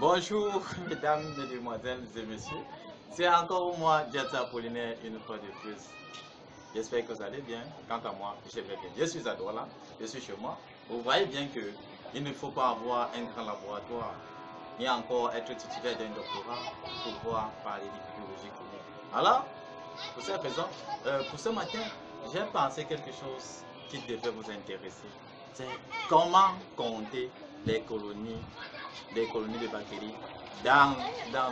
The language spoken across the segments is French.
Bonjour mesdames, mesdemoiselles et messieurs. C'est encore moi, Diata Apollinaire, une fois de plus. J'espère que vous allez bien. Quant à moi, je vais bien. Je suis à Douala, je suis chez moi. Vous voyez bien que il ne faut pas avoir un grand laboratoire et encore être titulaire d'un doctorat pour pouvoir parler d'épidémiologie clinique. Alors, pour cette raison, pour ce matin, j'ai pensé quelque chose qui devrait vous intéresser. C'est comment compter les colonies de bactéries dans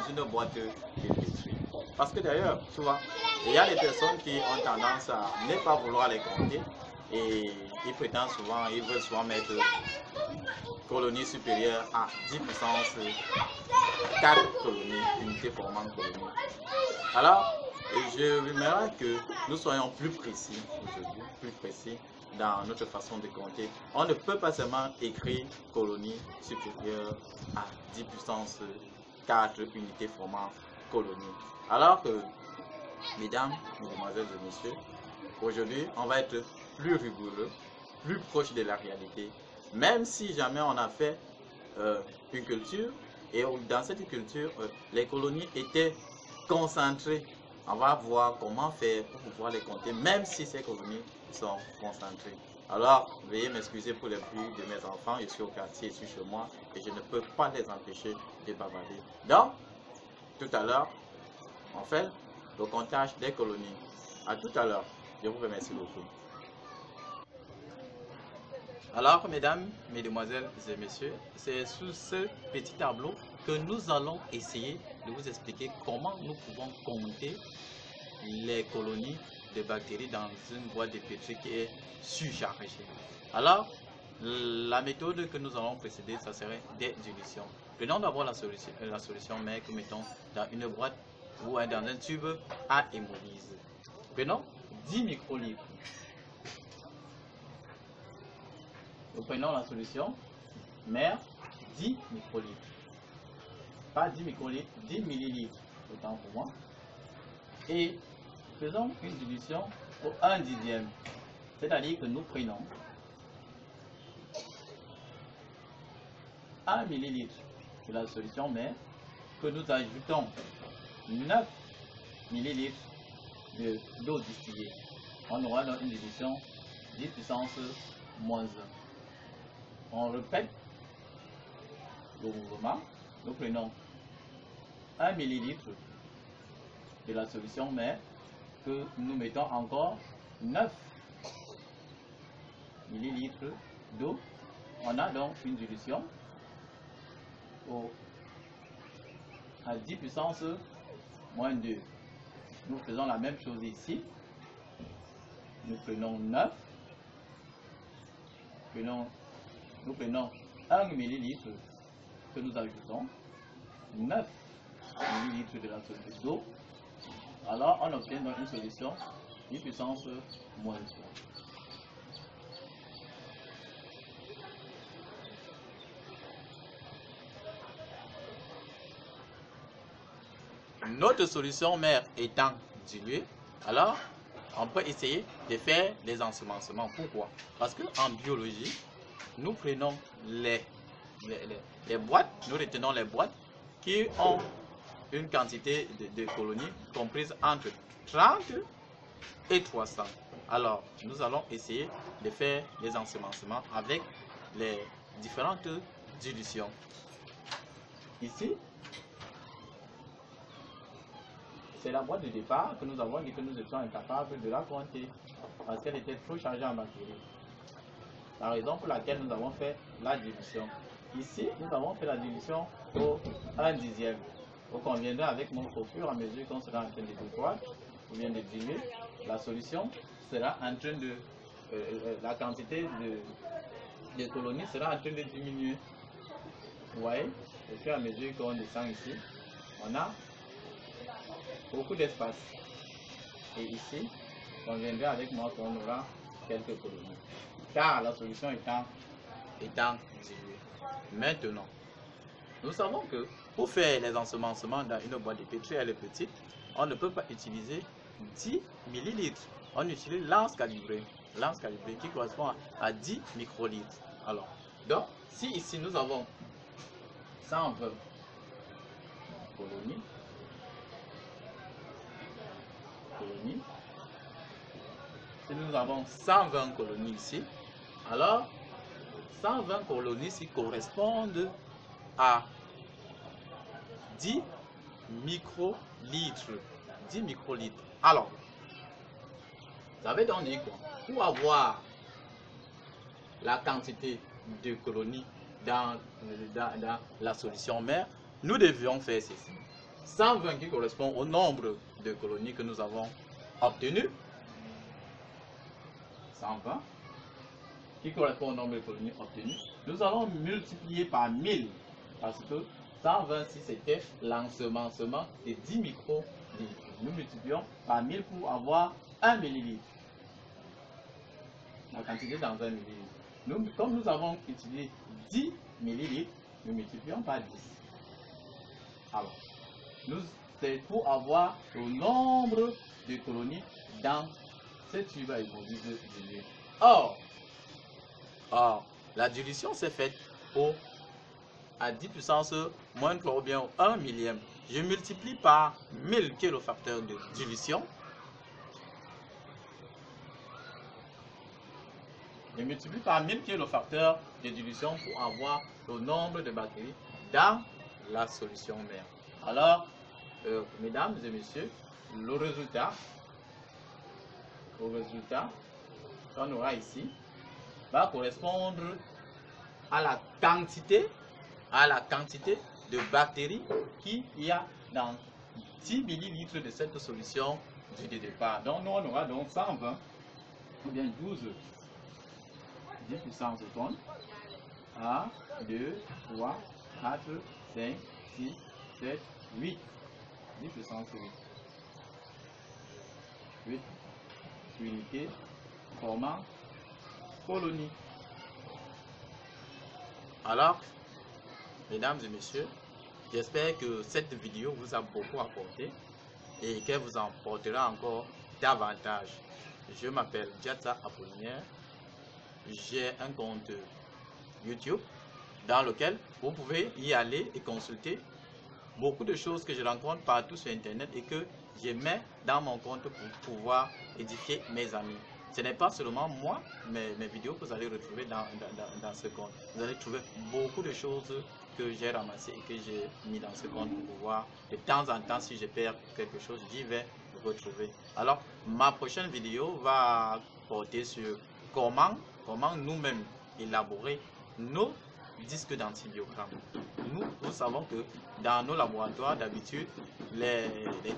une boîte de pétri. Parce que d'ailleurs, tu vois, il y a des personnes qui ont tendance à ne pas vouloir les compter et ils prétendent souvent, ils veulent souvent mettre colonies supérieures à 10 puissance 4 colonies, unités formant colonie. Alors, je voudrais que nous soyons plus précis aujourd'hui, plus précis dans notre façon de compter. On ne peut pas seulement écrire colonie supérieure à 10 puissance 4 unités formant colonie. Alors que, mesdames, mesdemoiselles et messieurs, aujourd'hui, on va être plus rigoureux, plus proche de la réalité. Même si jamais on a fait une culture, et dans cette culture, les colonies étaient concentrées. On va voir comment faire pour pouvoir les compter, même si ces colonies sont concentrées. Alors, veuillez m'excuser pour les bruits de mes enfants. Je suis au quartier, je suis chez moi et je ne peux pas les empêcher de bavarder. Donc, tout à l'heure, on fait le comptage des colonies. À tout à l'heure. Je vous remercie beaucoup. Alors, mesdames, mesdemoiselles et messieurs, c'est sous ce petit tableau que nous allons essayer de vous expliquer comment nous pouvons compter les colonies de bactéries dans une boîte de pétri qui est surchargée. Alors, la méthode que nous allons précéder, ça serait des dilutions. Prenons d'abord la solution mère que mettons dans une boîte ou dans un tube à hémolyse. Prenons 10 microlitres. Nous prenons la solution mère 10 microlitres. Pas 10 microlitres, 10 millilitres. Autant pour moi. Et faisons une dilution au 1 dixième. C'est-à-dire que nous prenons 1 millilitre de la solution mère, que nous ajoutons 9 millilitres d'eau distillée. On aura donc une dilution 10 puissance moins 1. On répète le mouvement. Nous prenons 1 millilitre de la solution mère, que nous mettons encore 9 millilitres d'eau. On a donc une dilution à 10 puissance moins 2. Nous faisons la même chose ici. Nous prenons 9. Nous prenons 1 millilitre que nous ajoutons 9 millilitres de la solution d'eau. Alors on obtient donc une solution 10 puissance moins 3. Notre solution mère étant diluée, alors on peut essayer de faire les ensemencements. Pourquoi? Parce qu'en biologie, nous prenons les boîtes, nous retenons les boîtes qui ont une quantité de colonies comprise entre 30 et 300. Alors, nous allons essayer de faire les ensemencements avec les différentes dilutions. Ici, c'est la boîte de départ que nous avons dit que nous étions incapables de la compter parce qu'elle était trop chargée en bactéries. La raison pour laquelle nous avons fait la dilution. Ici, nous avons fait la dilution au 1 dixième. Vous conviendrez avec moi qu'au fur et à mesure qu'on sera en train de décroître ou bien de diluer, la solution sera en train de... la quantité de colonies sera en train de diminuer. Vous voyez, au fur et à mesure qu'on descend ici, on a beaucoup d'espace. Et ici, vous conviendrez avec moi qu'on aura quelques colonies. Car la solution étant diluée. Maintenant, nous savons que pour faire les ensemencements dans une boîte de pétri, elle est petite, on ne peut pas utiliser 10 millilitres. On utilise l'anse calibrée qui correspond à 10 microlitres. Alors, donc, si ici nous avons 120 colonies. Si nous avons 120 colonies ici, alors 120 colonies ici correspondent à 10 microlitres. 10 microlitres. Alors, ça veut donner quoi? Pour avoir la quantité de colonies dans la solution mère, nous devions faire ceci. 120 qui correspond au nombre de colonies que nous avons obtenues. 120 qui correspond au nombre de colonies obtenues. Nous allons multiplier par 1000 parce que 120 si c'était l'ensemencement de 10 microlitres. Nous multiplions par 1000 pour avoir 1 millilitre. La quantité dans 1 millilitre. Comme nous avons utilisé 10 millilitres, nous multiplions par 10. Alors, c'est pour avoir le nombre de colonies dans cette tube à hémolyse dilue. Or, la dilution s'est faite à 10 puissance moins 3 ou bien 1 millième. Je multiplie par 1000 qui est le facteur de dilution. Je multiplie par 1000 qui est le facteur de dilution pour avoir le nombre de bactéries dans la solution mère. Alors, mesdames et messieurs, le résultat qu'on aura ici va correspondre à la quantité de bactéries qu'il y a dans 10 millilitres de cette solution de départ. Donc nous on aura donc 120 ou bien 12 10 puissance tonnes. 1, 2, 3, 4, 5, 6, 7, 8. 10 puissance 8. 8 unités formant colonie. Alors, mesdames et messieurs, j'espère que cette vidéo vous a beaucoup apporté et qu'elle vous en portera encore davantage. Je m'appelle Djatsa Apollinaire. J'ai un compte YouTube dans lequel vous pouvez y aller et consulter beaucoup de choses que je rencontre partout sur Internet et que je mets dans mon compte pour pouvoir édifier mes amis. Ce n'est pas seulement moi, mes vidéos que vous allez retrouver dans ce compte. Vous allez trouver beaucoup de choses que j'ai ramassées et que j'ai mis dans ce compte pour pouvoir, de temps en temps, si je perds quelque chose, j'y vais retrouver. Alors, ma prochaine vidéo va porter sur comment nous-mêmes élaborer nos disques d'antibiogramme. Nous savons que dans nos laboratoires, d'habitude, les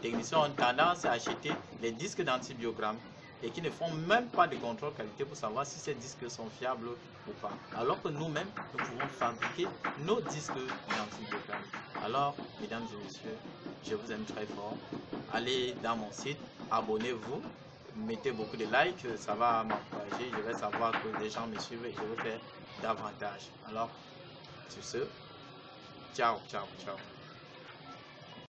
techniciens ont tendance à acheter les disques d'antibiogramme et qui ne font même pas de contrôle qualité pour savoir si ces disques sont fiables ou pas. Alors que nous-mêmes, nous pouvons fabriquer nos disques d'antibiogramme. Alors, mesdames et messieurs, je vous aime très fort. Allez dans mon site, abonnez-vous, mettez beaucoup de likes, ça va m'encourager. Je vais savoir que les gens me suivent et je vais faire davantage. Alors, sur ce, ciao, ciao, ciao.